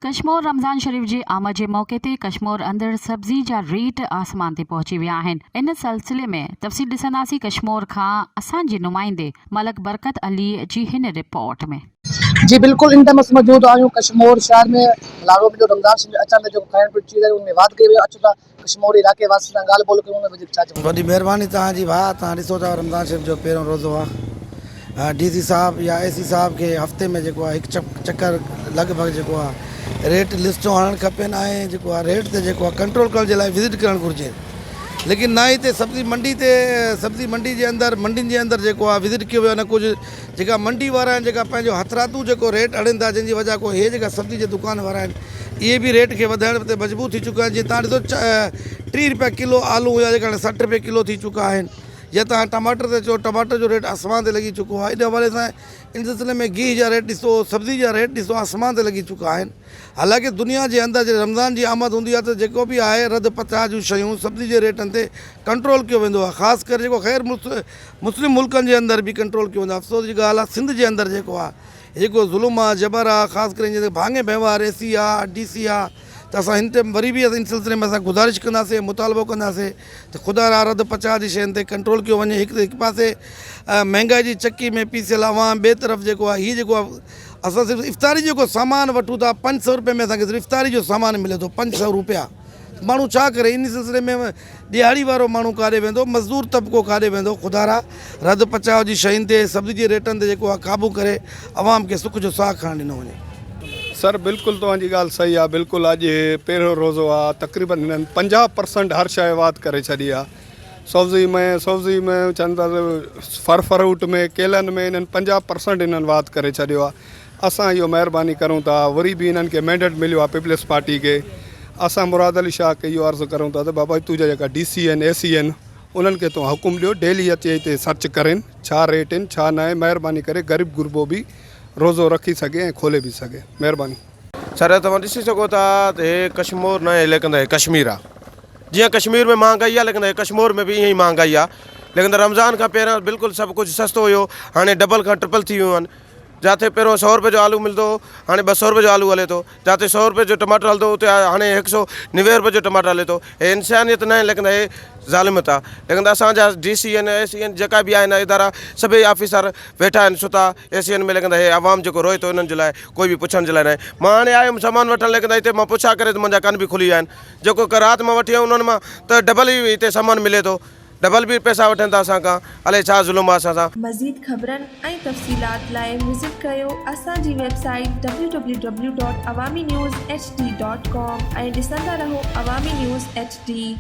कश्मीर रमज़ान शरीफ़ जे आमद जे मौक़े ते कश्मीर अंदर सब्ज़ी जा रेट आसमान ते पहुची विया आहिनि। इन सिलसिले में तफ़सील ॾिसंदासीं कश्मीर खां असांजे नुमाइंदे मलक बरकत अली जी हिन रिपोर्ट में। जी बिल्कुल, इन टाइम मौजूद आहियूं कश्मीर शहर में। लारो में जो रमज़ान शरीफ़ अचण जो खाइण पीअण चीज़ उनमें वाद कई वियो। अचो था कश्मीर इलाइक़े वासी सां ॻाल्हि ॿोल कयूं। उन छा चवंदा? वॾी महिरबानी तव्हांजी भाउ। तव्हां ॾिसो था रमज़ान शरीफ़ जो पहिरों रोज़ो आहे। DC साहब या AC साहब खे हफ़्ते में जेको आहे हिकु चक्कर लॻभॻि जेको आहे रेट लिस्टूं हणणु खपनि ऐं जेको आहे रेट ते जेको आहे कंट्रोल करण जे लाइ विज़िट करणु घुरिजे। लेकिन ना ही सब्ज़ी मंडी जे अंदरि मंडियुनि जे अंदरि जेको आहे विज़िट कयो वियो न कुझु जेका मंडी वारा आहिनि जेका पंहिंजो हथरातू जेको रेट अड़नि था, जंहिंजी वजह को इहे जेका सब्ज़ी जे दुकान वारा आहिनि इहे बि रेट खे वधाइण ते मजबूर थी चुका आहिनि। जीअं तव्हां ॾिसो 30 रुपया किलो आलू या जेका 60 रुपए किलो थी चुका आहिनि। या तव्हां टमाटर ते चओ टमाटर जो रेट आसमान ते लॻी चुको आहे। इन हवाले सां इन सिलसिले में घी जा रेट ॾिसो, सब्ज़ी जा रेट ॾिसो, आसमान ते लॻी चुका आहिनि। हालांकि दुनिया जे अंदरि जे रमज़ान जी आमद हूंदी आहे त जेको बि आहे रद पचा जूं शयूं सब्ज़ी जे रेटनि ते कंट्रोल कयो वेंदो आहे। ख़ासि करे जेको ख़ैर मुस्लिम मुल्कनि जे अंदरि बि कंट्रोल कयो वेंदो आहे। अफ़सोस जी ॻाल्हि आहे सिंध जे अंदरि जेको आहे जेको ज़ुल्म आहे जबर आहे, ख़ासि करे जीअं भाङे वहिंवार AC आहे DC आहे त असां हिन ते वरी बि इन सिलसिले में असां गुज़ारिश कंदासीं, मुतालबो कंदासीं त ख़ुदा रा रद पचा जी शयुनि ते कंट्रोल कयो वञे। हिकु पासे महांगाई जी चकी में पीसियल आवाम, ॿिए तरफ़ जेको आहे हीअ जेको आहे असां सिर्फ़ु इफ़्तारी जेको सामान वठूं था 500 रुपए में असांखे सिर्फ़ु इफ़्तारी जो सामान मिले थो 500 रुपया। माण्हू छा करे? इन सिलसिले में ॾियारी वारो माण्हू काॾे वेंदो, मज़दूर तबिको काॾे वेंदो? ख़ुदा रा रद पचाव जी शयुनि ते सब्ज़ी जे रेटनि ते जेको आहे क़ाबू करे आवाम खे सुख जो साह खणणु ॾिनो वञे। सर बिल्कुलु तव्हांजी ॻाल्हि सही आहे। बिल्कुलु अॼु पहिरियों रोज़ो आहे, तक़रीबन हिननि 50% हर शइ वाध करे छॾी आहे। सब्ज़ी में चवनि था फर फ्रूट में केलनि में हिननि 50% हिननि वाध करे छॾियो आहे। असां इहो महिरबानी करूं था। वरी बि हिननि खे मैंडेट मिलियो आहे पीपल्स पार्टी खे। असां मुराद अली शाह खे इहो अर्ज़ु करूं था त बाबा तुंहिंजा जेका DC आहिनि AC आहिनि उन्हनि खे तव्हां हुकुम ॾियो डेली अचे हिते सर्च करेनि छा रेट आहिनि छा न आहे। महिरबानी करे ग़रीब गुरबो बि रोज़ो रखी सघे ऐं खोले बि सघे। महिरबानी। सर तव्हां ॾिसी सघो था त हे कश्मीर न आहे लेकिन हे कश्मीर आहे। जीअं कश्मीर में महांगाई आहे लेकिन हे कश्मीर में बि ईअं ई महांगाई आहे। लेकिन रमज़ान खां पहिरियों बिल्कुलु सभु कुझु सस्तो हुयो, हाणे डबल खां ट्रिपल थी वियूं आहिनि। जिते पहिरियों 100 रुपए जो आलू मिलंदो हाणे 200 रुपए जो आलू हले थो। जिते 100 रुपए जो टमाटर हलंदो उते हाणे 190 रुपए जो टमाटर हले थो। हे इंसानियत न आहे लेकिन हे ज़ालिमत आहे। लेकिन असांजा DC आहिनि AC आहिनि जेका बि आहिनि इदारा सभई ऑफिसर वेठा आहिनि सुता AC में। लेकिन हे आवाम जेको रोए थो हिननि जे लाइ कोई बि पुछण जे लाइ न आहे। मां हाणे आयुमि सामान वठणु लेकिन हिते मां पुछा करे त मुंहिंजा कन बि खुली विया आहिनि। जेको राति मां वठी आयो उन्हनि मां त डबल ई हिते सामान मिले थो, डबल भी पैसा वठनि था असां खां। अलाए छा ज़ुल्म आहे असां सां। मज़ीद ख़बरनि ऐं तफ़सीलात लाइ विज़िट कयो असांजी वेबसाइट www.awamiNewsHD.com ऐं ॾिसंदा रहो अवामी न्यूज़ HD।